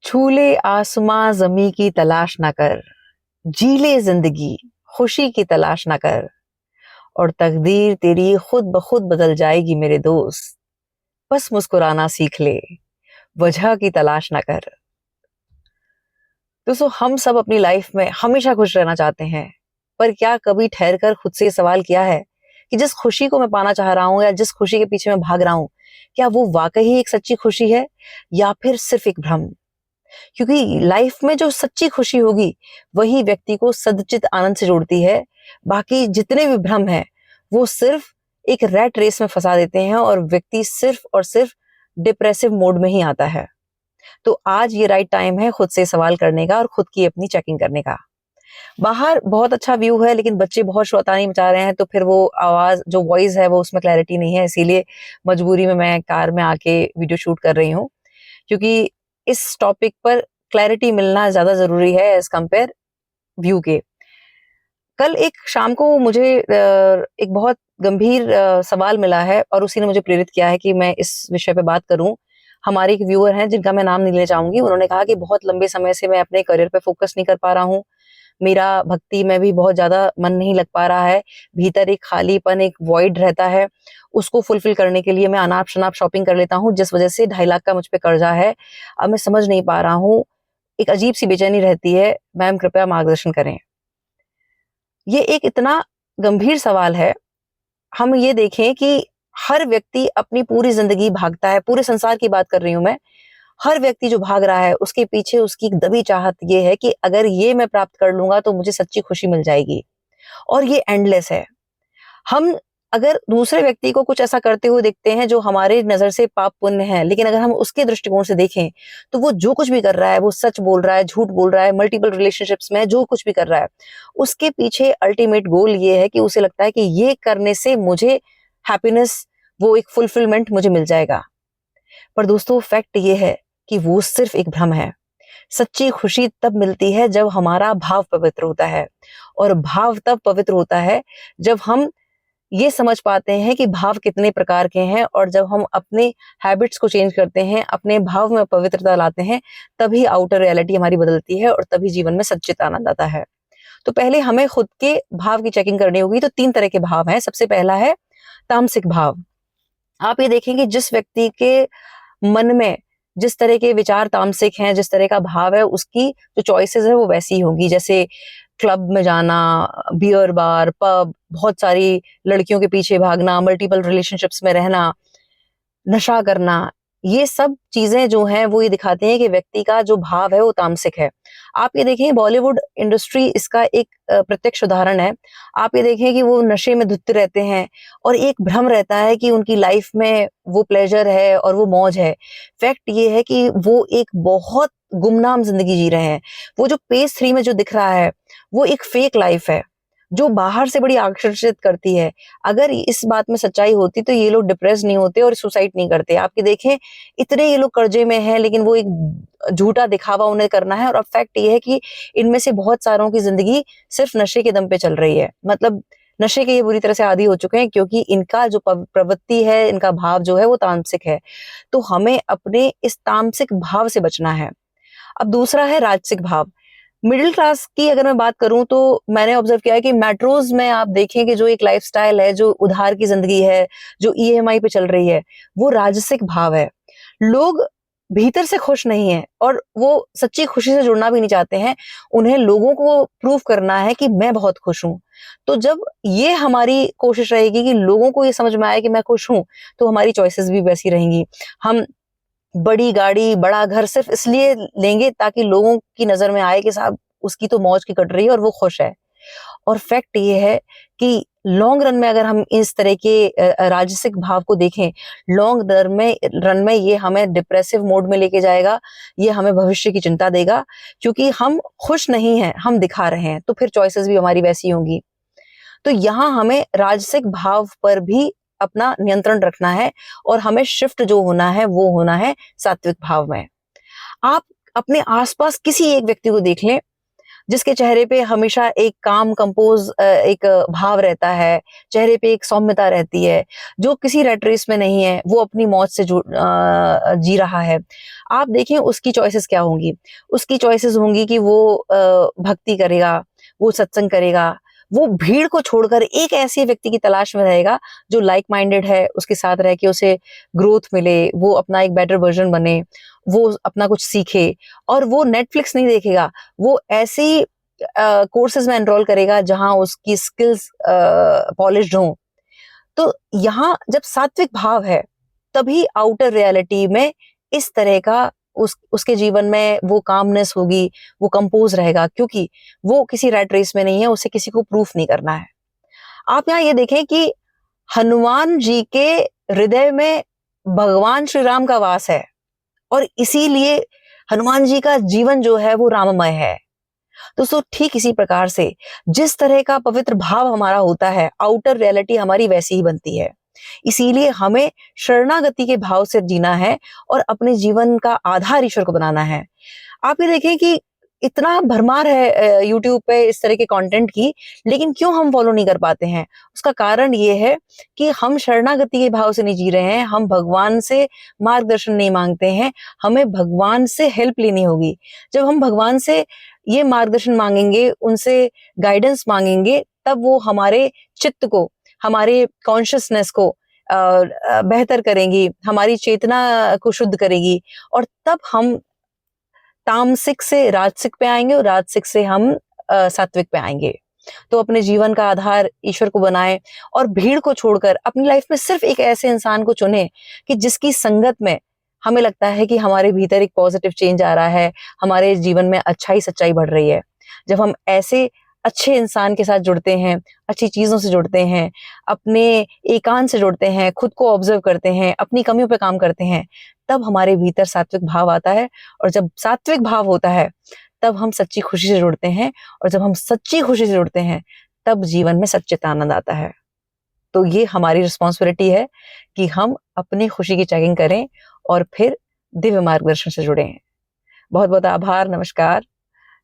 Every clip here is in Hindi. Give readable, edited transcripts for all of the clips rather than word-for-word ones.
छूले आसमां ज़मी की तलाश ना कर, जी ले ज़िंदगी खुशी की तलाश ना कर, और तकदीर तेरी खुद ब खुद बदल जाएगी मेरे दोस्त, बस मुस्कुराना सीख ले, वजह की तलाश ना कर। दोस्तों, हम सब अपनी लाइफ में हमेशा खुश रहना चाहते हैं, पर क्या कभी ठहर कर खुद से ये सवाल किया है कि जिस खुशी को मैं पाना चाह रहा हूँ या जिस खुशी के पीछे मैं भाग रहा हूँ, क्या वो वाकई ही एक सच्ची खुशी है या फिर सिर्फ एक भ्रम? क्योंकि लाइफ में जो सच्ची खुशी होगी वही व्यक्ति को सदचित आनंद से जोड़ती है। बाकी जितने भी भ्रम हैं वो सिर्फ एक रैट रेस में फंसा देते हैं और व्यक्ति सिर्फ और सिर्फ डिप्रेसिव मोड में ही आता है। तो आज ये राइट टाइम है खुद से सवाल करने का और खुद की अपनी चेकिंग करने का। बाहर बहुत अच्छा व्यू है लेकिन बच्चे बहुत शैतानी मचा रहे हैं, तो फिर वो आवाज जो वॉइस है वो उसमें क्लैरिटी नहीं है, इसीलिए मजबूरी में मैं कार में आके वीडियो शूट कर रही हूँ, क्योंकि इस टॉपिक पर क्लैरिटी मिलना ज्यादा जरूरी है एज कंपेयर व्यू के। कल एक शाम को मुझे एक बहुत गंभीर सवाल मिला है और उसी ने मुझे प्रेरित किया है कि मैं इस विषय पे बात करूं। हमारे एक व्यूअर हैं जिनका मैं नाम नहीं लेना चाहूंगी, उन्होंने कहा कि बहुत लंबे समय से मैं अपने करियर पे फोकस नहीं कर पा रहा हूँ, मेरा भक्ति में भी बहुत ज्यादा मन नहीं लग पा रहा है, भीतर एक खालीपन, एक वॉइड रहता है, उसको फुलफिल करने के लिए मैं अनाप शनाप शॉपिंग कर लेता हूँ जिस वजह से 2.5 लाख का मुझ पे कर्जा है। अब मैं समझ नहीं पा रहा हूँ, एक अजीब सी बेचैनी रहती है, मैम कृपया मार्गदर्शन करें। ये एक इतना गंभीर सवाल है। हम ये देखें कि हर व्यक्ति अपनी पूरी जिंदगी भागता है, पूरे संसार की बात कर रही हूं मैं, हर व्यक्ति जो भाग रहा है उसके पीछे उसकी एक दबी चाहत ये है कि अगर ये मैं प्राप्त कर लूंगा तो मुझे सच्ची खुशी मिल जाएगी, और ये एंडलेस है। हम अगर दूसरे व्यक्ति को कुछ ऐसा करते हुए देखते हैं जो हमारे नजर से पाप पुण्य है, लेकिन अगर हम उसके दृष्टिकोण से देखें तो वो जो कुछ भी कर रहा है, वो सच बोल रहा है, झूठ बोल रहा है, मल्टीपल रिलेशनशिप्स में जो कुछ भी कर रहा है, उसके पीछे अल्टीमेट गोल ये है कि उसे लगता है कि ये करने से मुझे हैप्पीनेस, वो एक फुलफिलमेंट मुझे मिल जाएगा। पर दोस्तों, फैक्ट ये है कि वो सिर्फ एक भ्रम है। सच्ची खुशी तब मिलती है जब हमारा भाव पवित्र होता है, और भाव तब पवित्र होता है जब हम ये समझ पाते हैं कि भाव कितने प्रकार के हैं, और जब हम अपने हैबिट्स को चेंज करते हैं, अपने भाव में पवित्रता लाते हैं, तभी आउटर रियलिटी हमारी बदलती है और तभी जीवन में सच्चित आनंद आता है। तो पहले हमें खुद के भाव की चेकिंग करनी होगी। तो 3 तरह के भाव हैं। सबसे पहला है तामसिक भाव। आप ये देखेंगे जिस व्यक्ति के मन में जिस तरह के विचार तामसिक हैं, जिस तरह का भाव है, उसकी जो चॉइसेस है वो वैसी ही होंगी। जैसे क्लब में जाना, बियर बार, पब, बहुत सारी लड़कियों के पीछे भागना, मल्टीपल रिलेशनशिप्स में रहना, नशा करना, ये सब चीजें जो हैं वो ये दिखाते हैं कि व्यक्ति का जो भाव है वो तामसिक है। आप ये देखें, बॉलीवुड इंडस्ट्री इसका एक प्रत्यक्ष उदाहरण है। आप ये देखें कि वो नशे में धुत रहते हैं और एक भ्रम रहता है कि उनकी लाइफ में वो प्लेजर है और वो मौज है। फैक्ट ये है कि वो एक बहुत गुमनाम जिंदगी जी रहे हैं। वो जो पेज 3 में जो दिख रहा है वो एक फेक लाइफ है जो बाहर से बड़ी आकर्षित करती है। अगर इस बात में सच्चाई होती तो ये लोग डिप्रेस नहीं होते और सुसाइड नहीं करते। आपके देखें, इतने ये लोग कर्जे में हैं लेकिन वो एक झूठा दिखावा उन्हें करना है, और अब फैक्ट ये है कि इनमें से बहुत सारों की जिंदगी सिर्फ नशे के दम पे चल रही है। मतलब नशे के ये बुरी तरह से आदी हो चुके हैं क्योंकि इनका जो प्रवृत्ति है, इनका भाव जो है वो तामसिक है। तो हमें अपने इस तामसिक भाव से बचना है। अब दूसरा है राजसिक भाव। मिडिल क्लास की अगर मैं बात करूं तो मैंने ऑब्जर्व किया है कि मेट्रोज में आप देखें कि जो एक लाइफस्टाइल है, जो उधार की जिंदगी है, जो ईएमआई पे चल रही है, वो राजसिक भाव है। लोग भीतर से खुश नहीं है और वो सच्ची खुशी से जुड़ना भी नहीं चाहते हैं। उन्हें लोगों को प्रूव करना है कि मैं बहुत खुश हूं। तो जब ये हमारी कोशिश रहेगी कि लोगों को ये समझ में आए कि मैं खुश हूं, तो हमारी चॉइसेस भी वैसी रहेंगी। हम बड़ी गाड़ी, बड़ा घर सिर्फ इसलिए लेंगे ताकि लोगों की नजर में आए कि साहब उसकी तो मौज की कट रही है और वो खुश है। और फैक्ट ये है कि लॉन्ग रन में अगर हम इस तरह के राजसिक भाव को देखें, लॉन्ग रन में ये हमें डिप्रेसिव मोड में लेके जाएगा, ये हमें भविष्य की चिंता देगा, क्योंकि हम खुश नहीं हैं, हम दिखा रहे हैं, तो फिर चॉइसेस भी हमारी वैसी होंगी। तो यहाँ हमें राजसिक भाव पर भी अपना नियंत्रण रखना है और हमें शिफ्ट जो होना है वो होना है सात्विक भाव में। आप अपने आसपास किसी एक व्यक्ति को देख लें जिसके चेहरे पे हमेशा एक काम कंपोज एक भाव रहता है, चेहरे पे एक सौम्यता रहती है, जो किसी रैट रेस में नहीं है, वो अपनी मौत से जी रहा है। आप देखें उसकी चॉइसेस क्या होंगी। उसकी चॉइसेस होंगी कि वो भक्ति करेगा, वो सत्संग करेगा, वो भीड़ को छोड़कर एक ऐसे व्यक्ति की तलाश में रहेगा जो लाइक माइंडेड है, उसके साथ रह के उसे ग्रोथ मिले, वो अपना एक बेटर वर्जन बने, वो अपना कुछ सीखे। और वो नेटफ्लिक्स नहीं देखेगा, वो ऐसे ही कोर्सेज में एनरोल करेगा जहां उसकी स्किल्स पॉलिश्ड हों। तो यहाँ जब सात्विक भाव है, तभी आउटर रियलिटी में इस तरह का उसके जीवन में वो कामनेस होगी, वो कंपोज रहेगा, क्योंकि वो किसी रैट रेस में नहीं है, उसे किसी को प्रूफ नहीं करना है। आप यहाँ ये देखें कि हनुमान जी के हृदय में भगवान श्री राम का वास है, और इसीलिए हनुमान जी का जीवन जो है वो राममय है। दोस्तों, ठीक इसी प्रकार से जिस तरह का पवित्र भाव हमारा होता है, आउटर रियलिटी हमारी वैसी ही बनती है। इसीलिए हमें शरणागति के भाव से जीना है और अपने जीवन का आधार ईश्वर को बनाना है। आप ये देखें कि इतना भरमार है यूट्यूब पे इस तरह के कंटेंट की, लेकिन क्यों हम फॉलो नहीं कर पाते हैं? उसका कारण ये है कि हम शरणागति के भाव से नहीं जी रहे हैं, हम भगवान से मार्गदर्शन नहीं मांगते हैं, हमें भगवान से हेल्प लेनी होगी। जब हम भगवान से ये मार्गदर्शन मांगेंगे, उनसे गाइडेंस मांगेंगे, तब वो हमारे चित्त को, हमारे कॉन्शियसनेस को बेहतर करेंगी, हमारी चेतना को शुद्ध करेगी, और तब हम तामसिक से राजसिक पे आएंगे और राजसिक से हम सात्विक पे आएंगे। तो अपने जीवन का आधार ईश्वर को बनाएं और भीड़ को छोड़कर अपनी लाइफ में सिर्फ एक ऐसे इंसान को चुने कि जिसकी संगत में हमें लगता है कि हमारे भीतर एक पॉजिटिव चेंज आ रहा है, हमारे जीवन में अच्छाई सच्चाई बढ़ रही है। जब हम ऐसे अच्छे इंसान के साथ जुड़ते हैं, अच्छी चीजों से जुड़ते हैं, अपने एकांत से जुड़ते हैं, खुद को ऑब्जर्व करते हैं, अपनी कमियों पे काम करते हैं, तब हमारे भीतर सात्विक भाव आता है। और जब सात्विक भाव होता है, तब हम सच्ची खुशी से जुड़ते हैं, और जब हम सच्ची खुशी से जुड़ते हैं, तब जीवन में सच्चित आनंद आता है। तो ये हमारी रिस्पॉन्सिबिलिटी है कि हम अपनी खुशी की चेकिंग करें और फिर दिव्य मार्गदर्शन से जुड़ें। बहुत बहुत आभार। नमस्कार।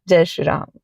जय श्री राम।